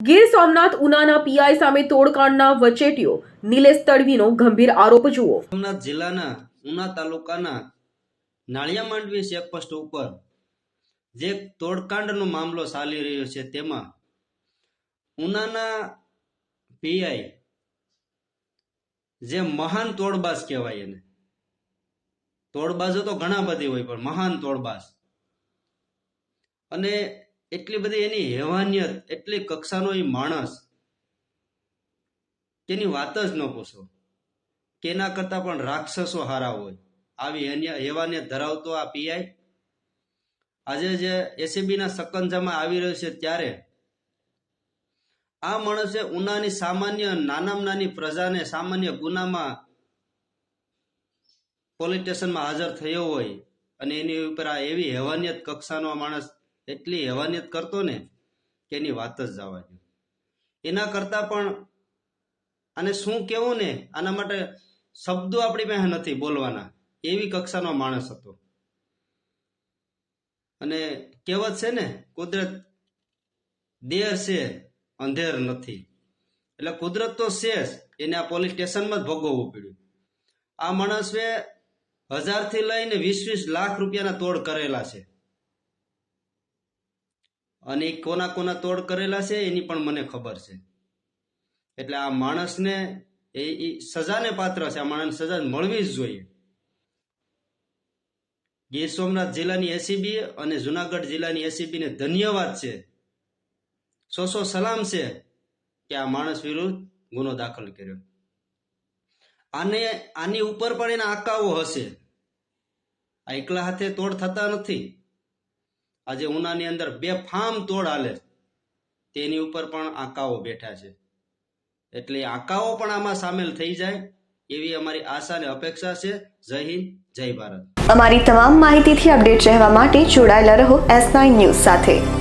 Gir Somnath ઉનાના PI સામે તોડકાંડના વચેટિયો નિલેશ તડવીનો ગંભીર આરોપ જુઓ। સોમનાથ જિલ્લાના ઉના તાલુકાના નાળિયા માંડવી ચેકપોસ્ટ ઉપર જે તોડકાંડનો મામલો ચાલી રહ્યો છે તેમાં ઉનાના પીઆઈ જે મહાન તોડબાજ કહેવાય, એને તોડબાજો તો ઘણા બધી હોય પણ મહાન તોડબાજ, અને એટલી બધી એની હેવાનિયત, એટલી કક્ષાનો એ માણસ, તેની વાત જ ન પૂછો, કેના કરતા પણ રાક્ષસો હારા હોય આવી હેવાનિયત ધરાવતો આ પીઆઈ આજે જે એસીબીના સકંજામાં આવી રહ્યો છે ત્યારે આ માણસે ઉનાની સામાન્ય નાનામાં નાની પ્રજાને સામાન્ય ગુનામાં પોલીસ સ્ટેશનમાં હાજર થયો હોય અને એની ઉપર આ એવી હેવાનિયત કક્ષાનો માણસ એટલી હેવાનિયત કરતો ને કે એની વાત જ જવા દો। એના કરતા પણ આને શું કેવું ને, આના માટે શબ્દો આપણી પાસે નથી બોલવાના, એવી કક્ષાનો માણસ હતો। અને કહેવત છે ને, કુદરત દેર છે અંધેર નથી, એટલે કુદરત તો છે જ, એને આ પોલીસ સ્ટેશનમાં જ ભોગવવું પડ્યું। આ માણસે 1000 થી લઈને 20-20 લાખ રૂપિયાના તોડ કરેલા છે, અને કોના કોના તોડ કરેલા છે એની પણ મને ખબર છે। એટલે આ માણસને એ સજાને પાત્ર છે, આ માણસને સજા મળવી જ જોઈએ। ગીર સોમનાથ જિલ્લાની એસીબી અને જુનાગઢ જિલ્લાની એસીબી ને ધન્યવાદ છે, 100 સલામ છે કે આ માણસ વિરુદ્ધ ગુનો દાખલ કર્યો। આની ઉપર પણ એના આકાઓ હશે, આ એકલા હાથે તોડ થતા નથી। આજે ઉનાની અંદર બેફામ તોડ હાલે, તેની ઉપર પણ આકાઓ બેઠા છે, એટલે આકાઓ પણ આમાં સામેલ થઈ જાય એવી અમારી આશા અને અપેક્ષા છે। જય હિન્દ, જય ભારત। અમારી તમામ માહિતીથી અપડેટ રહેવા માટે જોડાયેલા રહો S9 ન્યૂઝ સાથે।